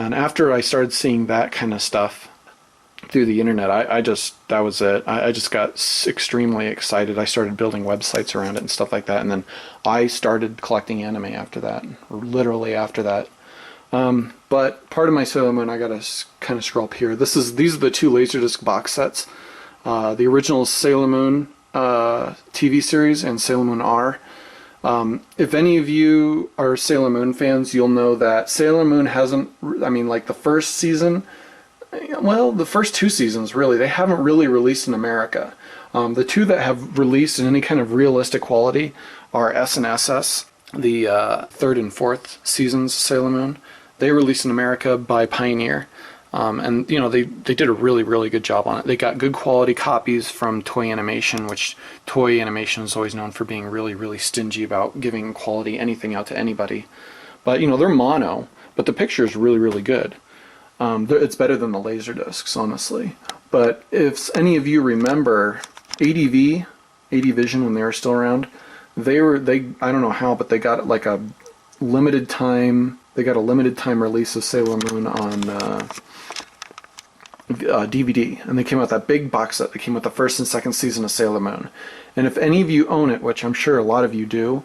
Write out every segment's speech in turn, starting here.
And after I started seeing that kind of stuff through the internet, that was it. I just got extremely excited. I started building websites around it and stuff like that. And then I started collecting anime after that, literally after that. But part of my Sailor Moon, I gotta kind of scroll up here. These are the two Laserdisc box sets. The original Sailor Moon TV series and Sailor Moon R. If any of you are Sailor Moon fans, you'll know that Sailor Moon hasn't, I mean, like the first season, well, the first two seasons, really, they haven't really released in America. The two that have released in any kind of realistic quality are S and SS, the third and fourth seasons of Sailor Moon. They released in America by Pioneer. And, you know, they did a really, really good job on it. They got good quality copies from Toei Animation, which Toei Animation is always known for being really, really stingy about giving quality anything out to anybody. But, you know, they're mono, but the picture is really, really good. It's better than the Laserdiscs, honestly. But if any of you remember ADVision, when they were still around, I don't know how, but they got like a limited time release of Sailor Moon on DVD, and they came out with that big box set that came with the first and second season of Sailor Moon. And if any of you own it, which I'm sure a lot of you do,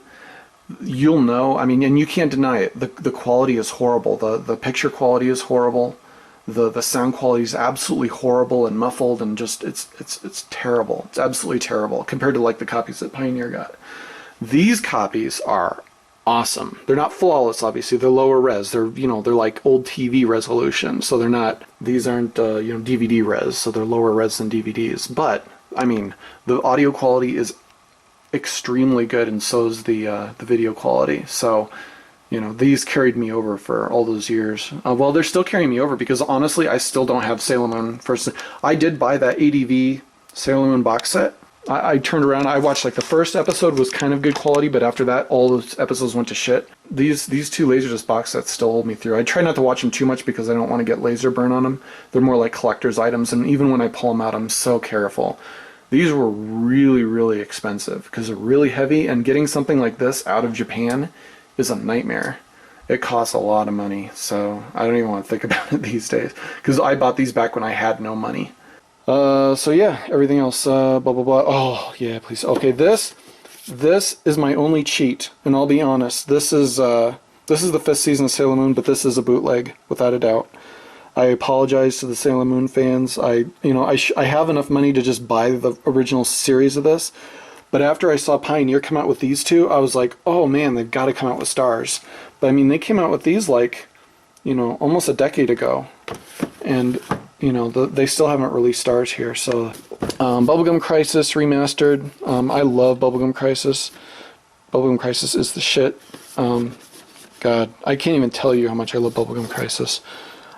you'll know, I mean, and you can't deny it, the quality is horrible. The picture quality is horrible. The sound quality is absolutely horrible and muffled, and just it's terrible. It's absolutely terrible compared to like the copies that Pioneer got. These copies are awesome. They're not flawless, obviously. They're lower res. They're like old TV resolution. So these aren't DVD res. So they're lower res than DVDs. But I mean, the audio quality is extremely good, and so is the video quality. So, you know, these carried me over for all those years. Well, they're still carrying me over because honestly, I still don't have Sailor Moon first. I did buy that ADV Sailor Moon box set. I turned around, I watched like the first episode was kind of good quality, but after that, all those episodes went to shit. These two Laserdisc box sets still hold me through. I try not to watch them too much because I don't want to get laser burn on them. They're more like collector's items, and even when I pull them out, I'm so careful. These were really, really expensive because they're really heavy, and getting something like this out of Japan is a nightmare. It costs a lot of money, so I don't even want to think about it these days because I bought these back when I had no money. So yeah, everything else, blah, blah, blah. Oh, yeah, please. Okay, this is my only cheat, and I'll be honest, this is the fifth season of Sailor Moon, but this is a bootleg, without a doubt. I apologize to the Sailor Moon fans. I have enough money to just buy the original series of this, but after I saw Pioneer come out with these two, I was like, oh man, they've got to come out with Stars. But I mean, they came out with these like, almost a decade ago, and they still haven't released Stars here. So Bubblegum Crisis remastered. I love Bubblegum Crisis. Bubblegum Crisis is the shit. God, I can't even tell you how much I love Bubblegum Crisis.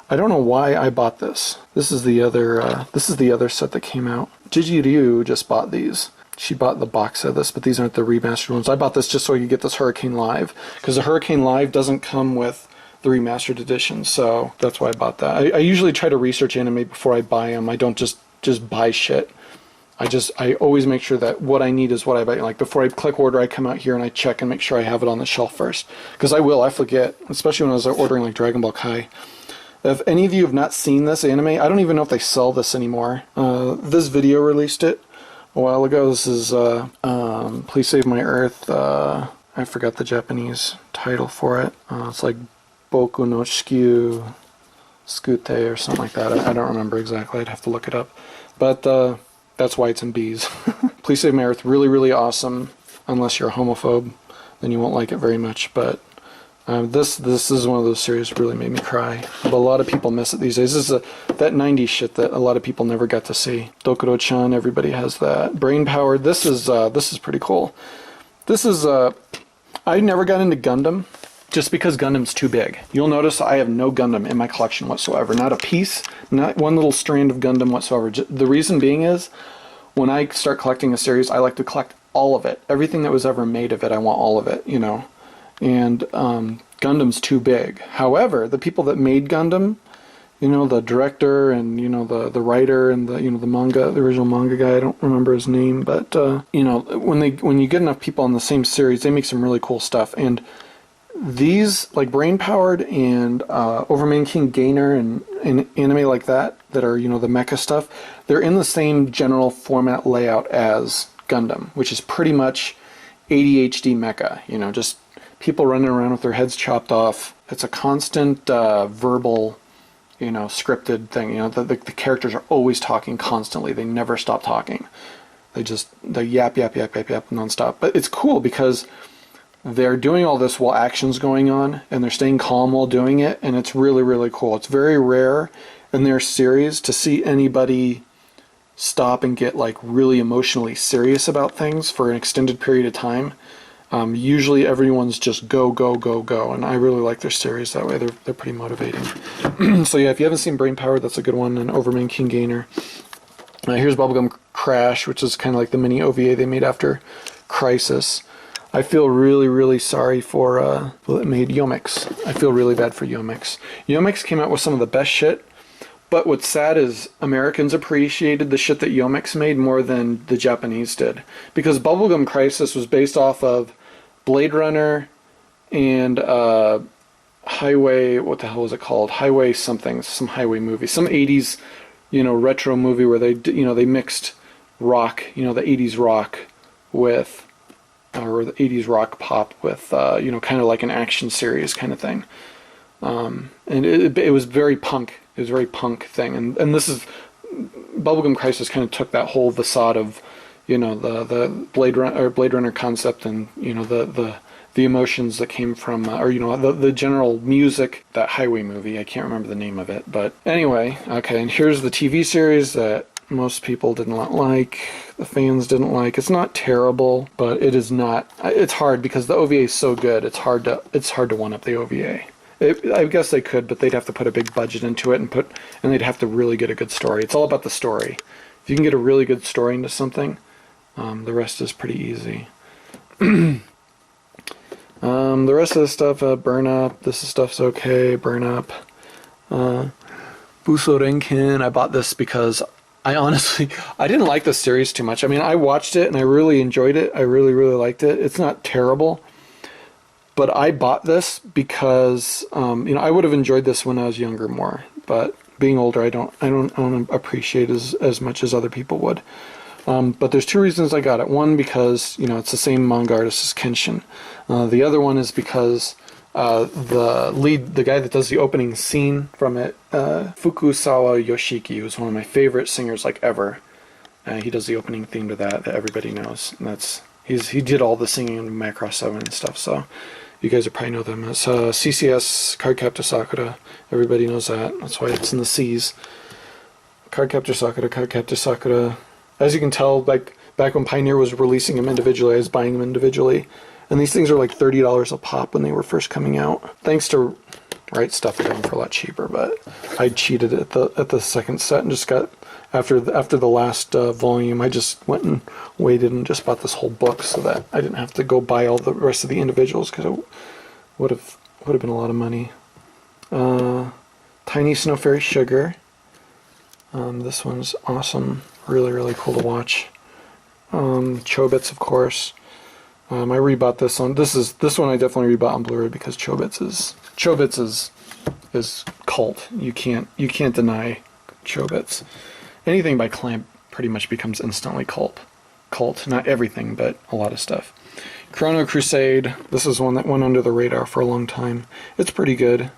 I don't know why I bought this. This is the other set that came out. Gigi Ryu just bought these. She bought the box set of this, but these aren't the remastered ones. I bought this just so I could get this Hurricane Live, because the Hurricane Live doesn't come with the remastered edition, so that's why I bought that. I usually try to research anime before I buy them. I don't just buy shit. I always make sure that what I need is what I buy. Like before I click order, I come out here and I check and make sure I have it on the shelf first, because I forget, especially when I was ordering like Dragon Ball Kai. If any of you have not seen this anime, I don't even know if they sell this anymore. This video released it a while ago. This is Please Save My Earth. I forgot the Japanese title for it. It's like Boku no Shikyu Skute or something like that. I don't remember exactly. I'd have to look it up. But that's why it's in B's. Please Save My Earth. Really, really awesome. Unless you're a homophobe, then you won't like it very much. But this is one of those series that really made me cry. But a lot of people miss it these days. This is that 90s shit that a lot of people never got to see. Dokuro-chan, everybody has that. Brain Power. This is pretty cool. This is I never got into Gundam just because Gundam's too big. You'll notice I have no Gundam in my collection whatsoever. Not a piece, not one little strand of Gundam whatsoever. The reason being is, when I start collecting a series, I like to collect all of it. Everything that was ever made of it, I want all of it, And Gundam's too big. However, the people that made Gundam, the director and the writer and the original manga guy, I don't remember his name, but when you get enough people on the same series, they make some really cool stuff. And these, like Brain Powered and Overman King Gainer and anime like that are, you know, the mecha stuff, they're in the same general format layout as Gundam, which is pretty much ADHD mecha, you know, just people running around with their heads chopped off. It's a constant verbal, you know, scripted thing. You know, the characters are always talking constantly. They never stop talking. They yap nonstop. But it's cool because they're doing all this while action's going on, and they're staying calm while doing it, and it's really, really cool. It's very rare in their series to see anybody stop and get like really emotionally serious about things for an extended period of time. Usually everyone's just go, and I really like their series that way. They're pretty motivating. So yeah, if you haven't seen Brain Power, that's a good one, and Overman King Gainer. Here's Bubblegum Crash, which is kind of like the mini OVA they made after Crisis. I feel really, really sorry for it made Yomix. I feel really bad for Yomix. Yomix came out with some of the best shit, but what's sad is Americans appreciated the shit that Yomix made more than the Japanese did. Because Bubblegum Crisis was based off of Blade Runner and Highway, what the hell was it called? Highway something, some highway movie, some 80s, you know, retro movie where they, you know, they mixed rock, you know, the 80s rock with, or the 80s rock pop with, you know, kind of like an action series kind of thing. And it was very punk. It was a very punk thing. And this is, Bubblegum Crisis kind of took that whole facade of, you know, the Blade Runner concept, and, you know, the emotions that came from, or, you know, the general music, that highway movie. I can't remember the name of it. But anyway, okay, and here's the TV series that most people didn't like, the fans didn't like. It's not terrible, but it is not, it's hard because the OVA is so good. It's hard to one up the OVA. I guess they could, but they'd have to put a big budget into it, and they'd have to really get a good story. It's all about the story. If you can get a really good story into something, the rest is pretty easy. The rest of the stuff, Burn Up, this stuff's okay, Burn Up. Buso Renkin, I bought this because I didn't like this series too much. I mean, I watched it and I really enjoyed it. I really, really liked it. It's not terrible. But I bought this because, you know, I would have enjoyed this when I was younger more. But being older, I don't appreciate as much as other people would. But there's two reasons I got it. One, because, you know, it's the same manga artist as Kenshin. The other one is because the guy that does the opening scene from it, Fukusawa Yoshiki, who's one of my favorite singers like ever. He does the opening theme to that everybody knows. And he did all the singing in Macross 7 and stuff, so you guys would probably know them as CCS, Cardcaptor Sakura. Everybody knows that. That's why it's in the C's. Cardcaptor Sakura. As you can tell, like back when Pioneer was releasing them individually, I was buying them individually. And these things are like $30 a pop when they were first coming out. Thanks to Right Stuff, I got them for a lot cheaper, but I cheated at the second set and just got, after the last volume, I just went and waited and just bought this whole book so that I didn't have to go buy all the rest of the individuals, because it would have been a lot of money. Tiny Snow Fairy Sugar. This one's awesome. Really, really cool to watch. Chobits, of course. I rebought this one. This one I definitely rebought on Blu-ray because Chobits is cult. You can't deny Chobits. Anything by Clamp pretty much becomes instantly cult. Not everything, but a lot of stuff. Chrono Crusade. This is one that went under the radar for a long time. It's pretty good.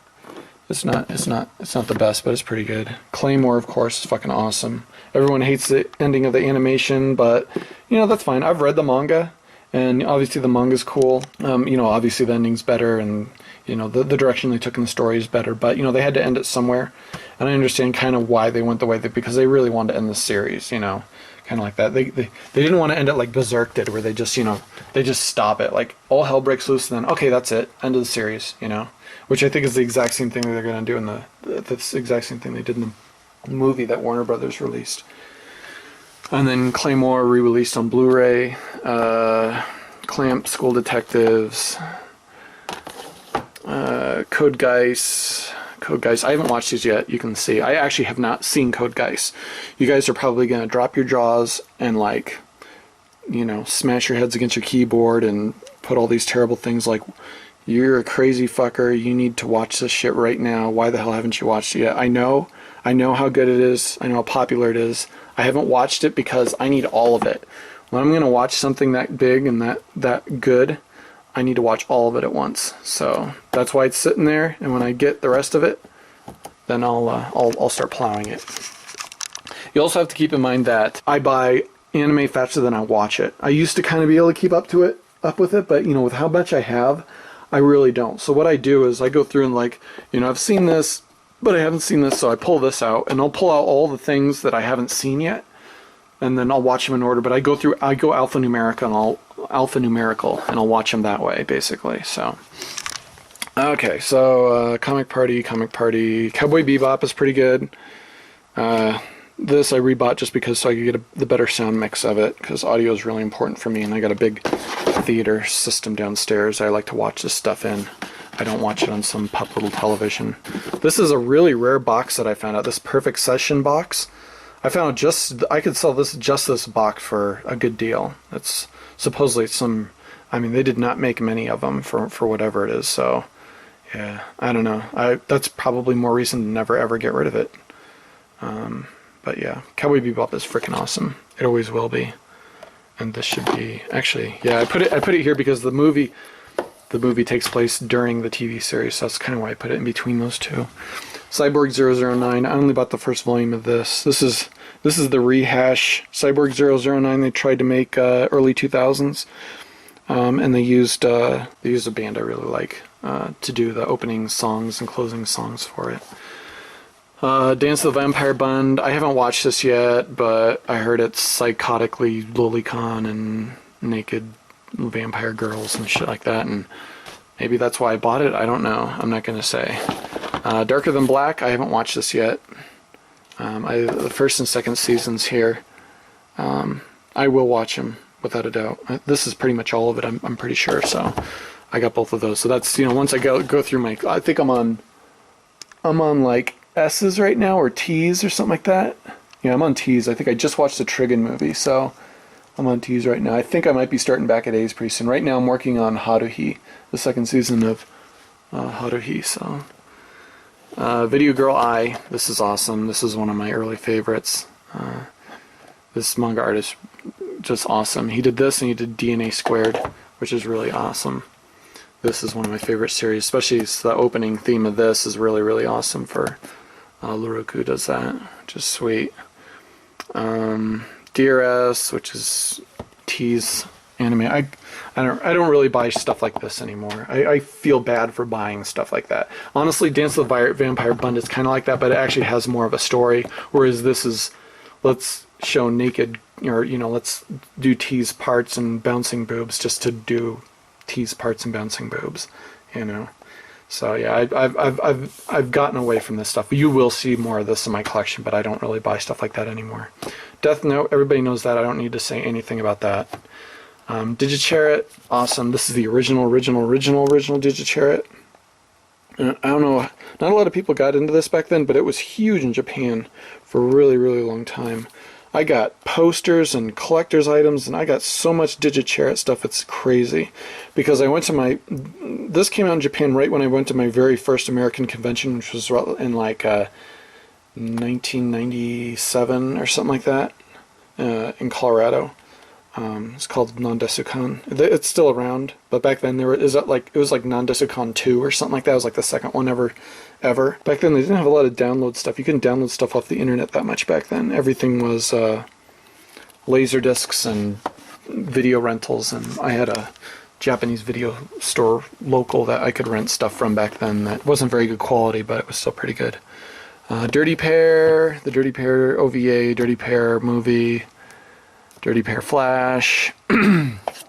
It's not the best, but it's pretty good. Claymore, of course, is fucking awesome. Everyone hates the ending of the animation, but you know, that's fine. I've read the manga, and obviously the manga's cool. You know, obviously the ending's better, and you know, the direction they took in the story is better, but you know, they had to end it somewhere. And I understand kind of why they went the way they, because they really wanted to end the series, you know, kind of like that. They didn't want to end it like Berserk did, where they just, you know, they just stop it, like all hell breaks loose, and then okay, that's it, end of the series, you know, which I think is the exact same thing that they're going to do in that's the exact same thing they did in the movie that Warner Brothers released. And then Claymore re-released on Blu-ray. Clamp, School Detectives, Code Geass. I haven't watched these yet, you can see. I actually have not seen Code Geass. You guys are probably going to drop your jaws and, like, you know, smash your heads against your keyboard and put all these terrible things like, you're a crazy fucker. You need to watch this shit right now. Why the hell haven't you watched it yet? I know how good it is. I know how popular it is. I haven't watched it because I need all of it. When I'm gonna watch something that big and that good, I need to watch all of it at once. So that's why it's sitting there. And when I get the rest of it, then I'll start plowing it. You also have to keep in mind that I buy anime faster than I watch it. I used to kind of be able to keep up with it, but with how much I have, I really don't. So what I do is I go through and I've seen this, but I haven't seen this, so I pull this out, and I'll pull out all the things that I haven't seen yet, and then I'll watch them in order. But I go alphanumerical, and I'll watch them that way, basically. So, okay, so Comic Party, Cowboy Bebop is pretty good. This I rebought just because so I could get the better sound mix of it, because audio is really important for me, and I got a big theater system downstairs I like to watch this stuff in. I don't watch it on some pup little television. This is a really rare box that I found out, this Perfect Session box. I found I could sell this box for a good deal. It's supposedly they did not make many of them for whatever it is, so yeah, I don't know. That's probably more reason to never ever get rid of it. But yeah, Cowboy Bebop is freaking awesome. It always will be. And this should be actually, yeah. I put it here because the movie takes place during the TV series, so that's kind of why I put it in between those two. Cyborg 009. I only bought the first volume of this. This is the rehash Cyborg 009 they tried to make early 2000s, and they used a band I really like to do the opening songs and closing songs for it. Dance of the Vampire Bund. I haven't watched this yet, but I heard it's psychotically lolicon and naked vampire girls and shit like that, and maybe that's why I bought it. I don't know. I'm not going to say. Darker Than Black. I haven't watched this yet. The first and second seasons here. I will watch them without a doubt. This is pretty much all of it. I'm pretty sure. So I got both of those. So that's once I go through my. I think I'm on like S's right now, or T's or something like that. Yeah, I'm on T's. I think I just watched the Trigun movie, so I'm on T's right now. I think I might be starting back at A's pretty soon. Right now I'm working on Haruhi, the second season of Haruhi. So, Video Girl Eye. This is awesome. This is one of my early favorites. This manga artist, just awesome. He did this and he did DNA Squared, which is really awesome. This is one of my favorite series, especially the opening theme of this is really, really awesome for Luroku does that. Just sweet. DRS, which is T's anime. I don't really buy stuff like this anymore. I feel bad for buying stuff like that. Honestly, Dance of the Vampire Bund is kind of like that, but it actually has more of a story. Whereas this is, let's show naked, or let's do T's parts and bouncing boobs just to do T's parts and bouncing boobs, So yeah, I've gotten away from this stuff. You will see more of this in my collection, but I don't really buy stuff like that anymore. Death Note, everybody knows that. I don't need to say anything about that. Digichariot, awesome. This is the original Digichariot. I don't know, not a lot of people got into this back then, but it was huge in Japan for a really, really long time. I got posters and collector's items, and I got so much Digichariot stuff, it's crazy. Because I went to this came out in Japan right when I went to my very first American convention, which was in 1997 or something like that, in Colorado. It's called Nandesukan. It's still around, but back then it was like Nandesukan 2 or something like that. It was like the second one ever. Back then they didn't have a lot of download stuff. You couldn't download stuff off the internet that much back then. Everything was laser discs and video rentals, and I had a Japanese video store local that I could rent stuff from back then that wasn't very good quality, but it was still pretty good. Dirty Pair, the Dirty Pair OVA, Dirty Pair movie, Dirty Pair Flash.